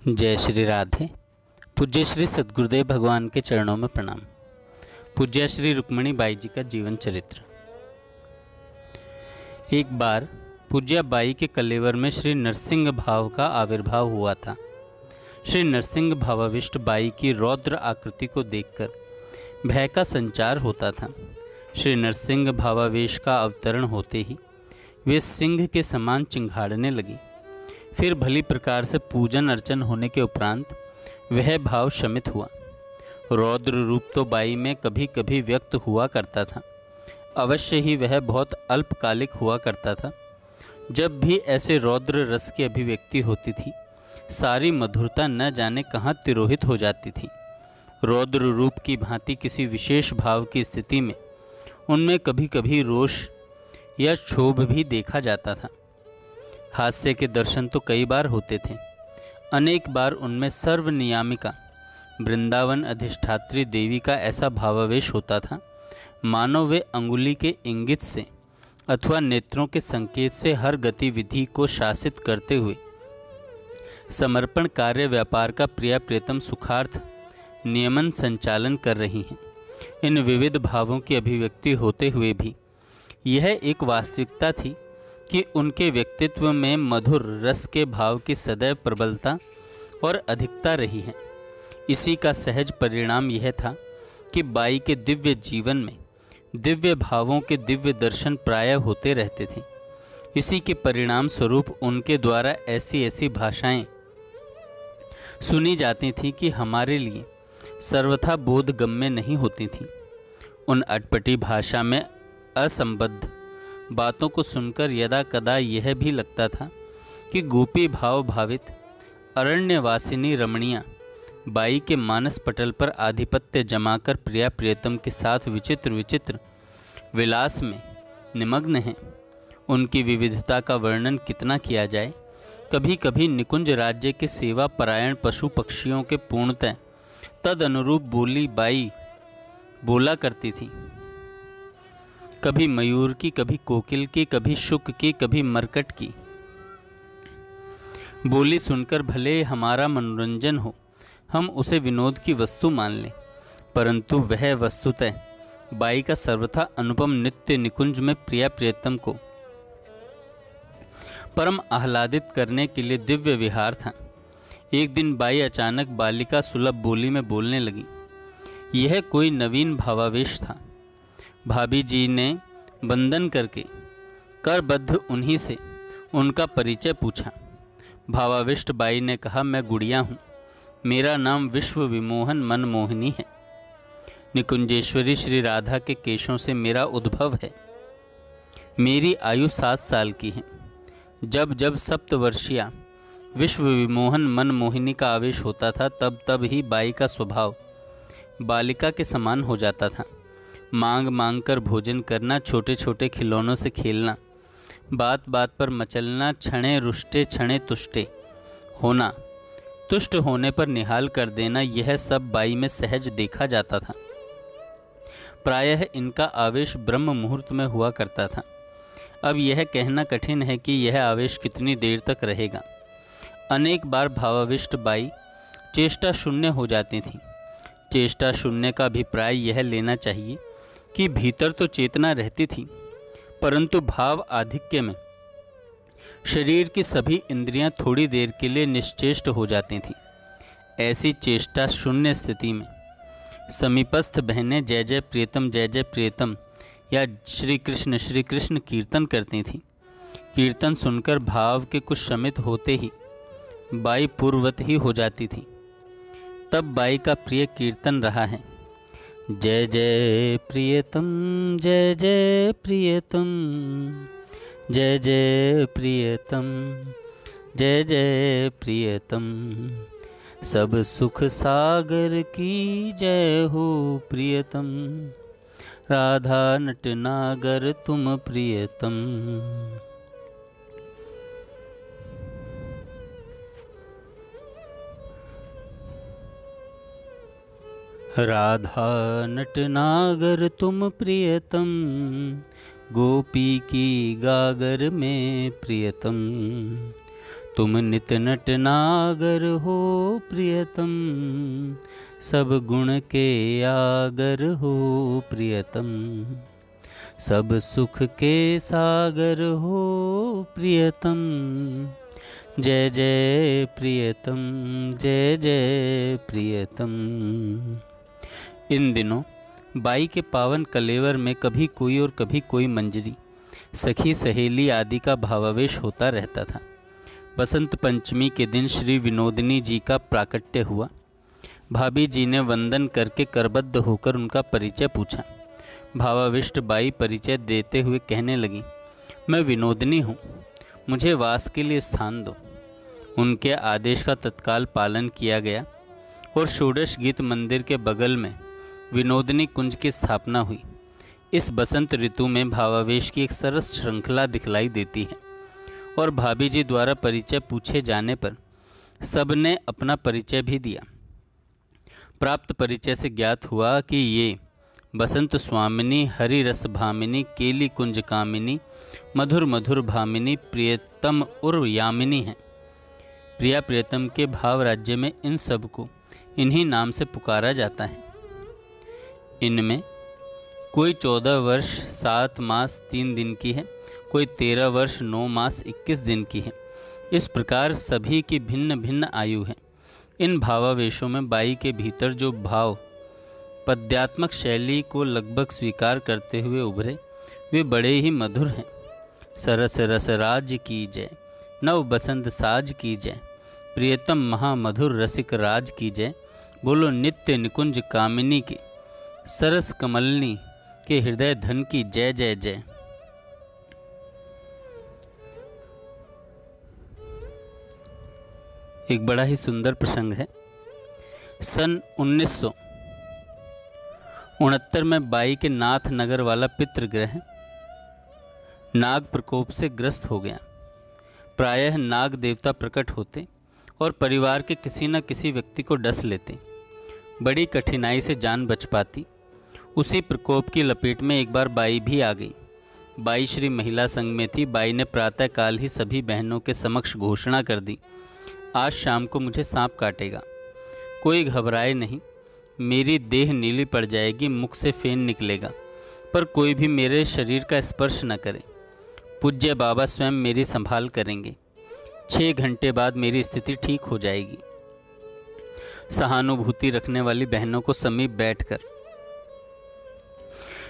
जय श्री राधे। पूज्य श्री सद्गुरुदेव भगवान के चरणों में प्रणाम। पूज्य श्री रुक्मिणी बाई जी का जीवन चरित्र। एक बार पूज्य बाई के कलेवर में श्री नरसिंह भाव का आविर्भाव हुआ था। श्री नरसिंह भावाविष्ट बाई की रौद्र आकृति को देखकर भय का संचार होता था। श्री नरसिंह भावावेश का अवतरण होते ही वे सिंह के समान चिंघाड़ने लगी। फिर भली प्रकार से पूजन अर्चन होने के उपरांत वह भाव शमित हुआ। रौद्र रूप तो बाई में कभी कभी व्यक्त हुआ करता था, अवश्य ही वह बहुत अल्पकालिक हुआ करता था। जब भी ऐसे रौद्र रस की अभिव्यक्ति होती थी, सारी मधुरता न जाने कहाँ तिरोहित हो जाती थी। रौद्र रूप की भांति किसी विशेष भाव की स्थिति में उनमें कभी कभी रोष या क्षोभ भी देखा जाता था। हास्य के दर्शन तो कई बार होते थे। अनेक बार उनमें सर्वनियामिका वृंदावन अधिष्ठात्री देवी का ऐसा भावावेश होता था, मानो वे अंगुली के इंगित से अथवा नेत्रों के संकेत से हर गतिविधि को शासित करते हुए समर्पण कार्य व्यापार का प्रिया प्रियतम सुखार्थ नियमन संचालन कर रही हैं। इन विविध भावों की अभिव्यक्ति होते हुए भी यह एक वास्तविकता थी कि उनके व्यक्तित्व में मधुर रस के भाव की सदैव प्रबलता और अधिकता रही है। इसी का सहज परिणाम यह था कि बाई के दिव्य जीवन में दिव्य भावों के दिव्य दर्शन प्रायः होते रहते थे। इसी के परिणाम स्वरूप उनके द्वारा ऐसी ऐसी भाषाएं सुनी जाती थीं कि हमारे लिए सर्वथा बोधगम्य नहीं होती थीं। उन अटपटी भाषा में असंबद्ध बातों को सुनकर यदा कदा यह भी लगता था कि गोपी भाव भावित अरण्यवासिनी रमणियाँ बाई के मानस पटल पर आधिपत्य जमाकर प्रिया प्रियतम के साथ विचित्र विचित्र विलास में निमग्न हैं। उनकी विविधता का वर्णन कितना किया जाए। कभी कभी निकुंज राज्य के सेवा परायण पशु पक्षियों के पूर्णतः तद अनुरूप बोली बाई बोला करती थी। कभी मयूर की, कभी कोकिल की, कभी शुक की, कभी मरकट की बोली सुनकर भले हमारा मनोरंजन हो, हम उसे विनोद की वस्तु मान लें, परंतु वह वस्तुतः बाई का सर्वथा अनुपम नित्य निकुंज में प्रिया प्रियतम को परम आह्लादित करने के लिए दिव्य विहार था। एक दिन बाई अचानक बालिका सुलभ बोली में बोलने लगी। यह कोई नवीन भावावेश था। भाभी जी ने बंदन करके करबद्ध उन्हीं से उनका परिचय पूछा। भावाविष्ट बाई ने कहा, मैं गुड़िया हूँ, मेरा नाम विश्व विमोहन मनमोहिनी है। निकुंजेश्वरी श्री राधा के केशों से मेरा उद्भव है। मेरी आयु 7 साल की है। जब जब सप्तवर्षीया विश्व विमोहन मनमोहिनी का आवेश होता था, तब तब ही बाई का स्वभाव बालिका के समान हो जाता था। मांग मांग कर भोजन करना, छोटे छोटे खिलौनों से खेलना, बात बात पर मचलना, क्षणे रुष्टे क्षणे तुष्टे होना, तुष्ट होने पर निहाल कर देना, यह सब बाई में सहज देखा जाता था। प्रायः इनका आवेश ब्रह्म मुहूर्त में हुआ करता था। अब यह कहना कठिन है कि यह आवेश कितनी देर तक रहेगा। अनेक बार भावाविष्ट बाई चेष्टा शून्य हो जाती थी। चेष्टा शून्य का अभिप्राय यह लेना चाहिए कि भीतर तो चेतना रहती थी, परंतु भाव आधिक्य में शरीर की सभी इंद्रियां थोड़ी देर के लिए निश्चेष्ट हो जाती थीं। ऐसी चेष्टा शून्य स्थिति में समीपस्थ बहनें जय जय प्रियतम या श्री कृष्ण कीर्तन करती थीं। कीर्तन सुनकर भाव के कुछ शमित होते ही बाई पूर्ववत ही हो जाती थी। तब बाई का प्रिय कीर्तन रहा है, जय जय प्रियतम, जय जय प्रियतम, जय जय प्रियतम, जय जय प्रियतम, सब सुख सागर की जय हो प्रियतम, राधा नटनागर तुम प्रियतम। राधा नटनागर तुम प्रियतम, गोपी की गागर में प्रियतम, तुम नित नट नागर हो प्रियतम, सब गुण के आगर हो प्रियतम, सब सुख के सागर हो प्रियतम, जय जय प्रियतम, जय जय प्रियतम। इन दिनों बाई के पावन कलेवर में कभी कोई और कभी कोई मंजरी, सखी सहेली आदि का भावावेश होता रहता था। बसंत पंचमी के दिन श्री विनोदिनी जी का प्राकट्य हुआ। भाभी जी ने वंदन करके करबद्ध होकर उनका परिचय पूछा। भावाविष्ट बाई परिचय देते हुए कहने लगी, मैं विनोदिनी हूँ, मुझे वास के लिए स्थान दो। उनके आदेश का तत्काल पालन किया गया और षोडश गीत मंदिर के बगल में विनोदिनी कुंज की स्थापना हुई। इस बसंत ऋतु में भावावेश की एक सरस श्रृंखला दिखलाई देती है और भाभी जी द्वारा परिचय पूछे जाने पर सबने अपना परिचय भी दिया। प्राप्त परिचय से ज्ञात हुआ कि ये बसंत स्वामिनी, हरि रस भामिनी, केली कुंज कामिनी, मधुर मधुर भामिनी, प्रियतम और यामिनी हैं। प्रिया प्रियतम के भाव राज्य में इन सब को इन्हीं नाम से पुकारा जाता है। इनमें कोई 14 वर्ष 7 मास 3 दिन की है, कोई 13 वर्ष 9 मास 21 दिन की है। इस प्रकार सभी की भिन्न भिन्न आयु है। इन भावावेशों में बाई के भीतर जो भाव पद्यात्मक शैली को लगभग स्वीकार करते हुए उभरे, वे बड़े ही मधुर हैं। सरस रस राज की जय, नव बसंत साज की जय, प्रियतम महामधुर रसिक राज की जय, बोलो नित्य निकुंज कामिनी की, सरस कमलनी के हृदय धन की जय जय जय। एक बड़ा ही सुंदर प्रसंग है। सन 1969 में बाई के नाथ नगर वाला पितृगृह नाग प्रकोप से ग्रस्त हो गया। प्रायः नाग देवता प्रकट होते और परिवार के किसी न किसी व्यक्ति को डस लेते। बड़ी कठिनाई से जान बच पाती। उसी प्रकोप की लपेट में एक बार बाई भी आ गई। बाई श्री महिला संघ में थी। बाई ने प्रातःकाल ही सभी बहनों के समक्ष घोषणा कर दी, आज शाम को मुझे सांप काटेगा, कोई घबराए नहीं, मेरी देह नीली पड़ जाएगी, मुख से फेन निकलेगा, पर कोई भी मेरे शरीर का स्पर्श न करे। पूज्य बाबा स्वयं मेरी संभाल करेंगे। 6 घंटे बाद मेरी स्थिति ठीक हो जाएगी। सहानुभूति रखने वाली बहनों को समीप बैठकर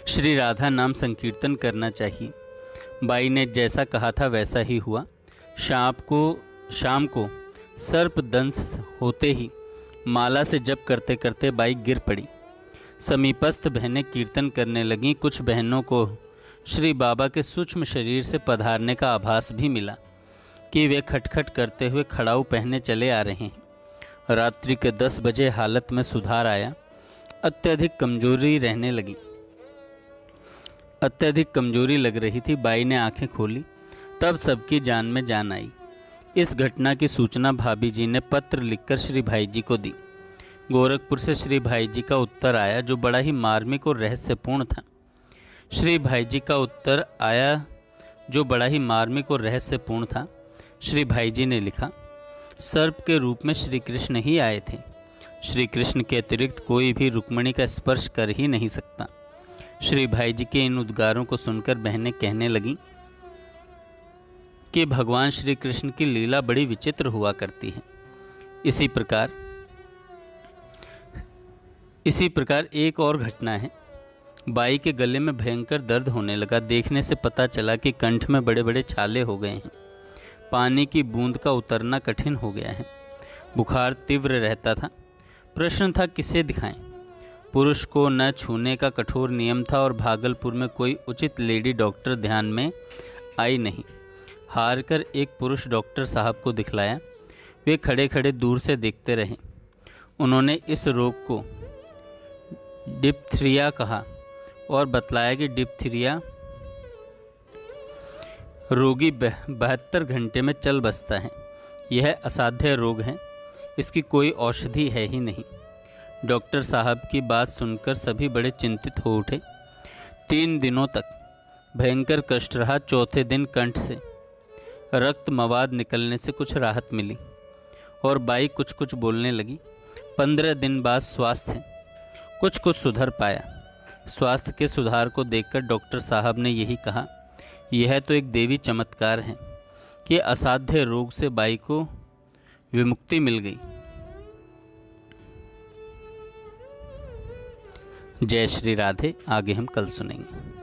श्री राधा नाम संकीर्तन करना चाहिए। बाई ने जैसा कहा था वैसा ही हुआ। शाम को सर्प दंश होते ही माला से जप करते करते बाई गिर पड़ी। समीपस्थ बहनें कीर्तन करने लगीं। कुछ बहनों को श्री बाबा के सूक्ष्म शरीर से पधारने का आभास भी मिला कि वे खटखट करते हुए खड़ाऊ पहने चले आ रहे हैं। रात्रि के 10 बजे हालत में सुधार आया। अत्यधिक कमजोरी लग रही थी। बाई ने आंखें खोली, तब सबकी जान में जान आई। इस घटना की सूचना भाभी जी ने पत्र लिखकर श्री भाई जी को दी। गोरखपुर से श्री भाई जी का उत्तर आया जो बड़ा ही मार्मिक और रहस्यपूर्ण था। श्री भाई जी ने लिखा, सर्प के रूप में श्री कृष्ण ही आए थे। श्री कृष्ण के अतिरिक्त कोई भी रुक्मिणी का स्पर्श कर ही नहीं सकता। श्री भाई जी के इन उद्गारों को सुनकर बहनें कहने लगीं कि भगवान श्री कृष्ण की लीला बड़ी विचित्र हुआ करती है। इसी प्रकार एक और घटना है। बाई के गले में भयंकर दर्द होने लगा। देखने से पता चला कि कंठ में बड़े बड़े छाले हो गए हैं। पानी की बूंद का उतरना कठिन हो गया है। बुखार तीव्र रहता था। प्रश्न था किसे दिखाएं। पुरुष को न छूने का कठोर नियम था और भागलपुर में कोई उचित लेडी डॉक्टर ध्यान में आई नहीं। हार कर एक पुरुष डॉक्टर साहब को दिखलाया। वे खड़े खड़े दूर से देखते रहे। उन्होंने इस रोग को डिप्थीरिया कहा और बतलाया कि डिप्थीरिया रोगी 72 घंटे में चल बसता है। यह असाध्य रोग है, इसकी कोई औषधि है ही नहीं। डॉक्टर साहब की बात सुनकर सभी बड़े चिंतित हो उठे। 3 दिनों तक भयंकर कष्ट रहा। चौथे दिन कंठ से रक्त मवाद निकलने से कुछ राहत मिली और बाई कुछ कुछ बोलने लगी। 15 दिन बाद स्वास्थ्य कुछ कुछ सुधर पाया। स्वास्थ्य के सुधार को देखकर डॉक्टर साहब ने यही कहा, यह तो एक देवी चमत्कार है कि असाध्य रोग से बाई को विमुक्ति मिल गई। जय श्री राधे। आगे हम कल सुनेंगे।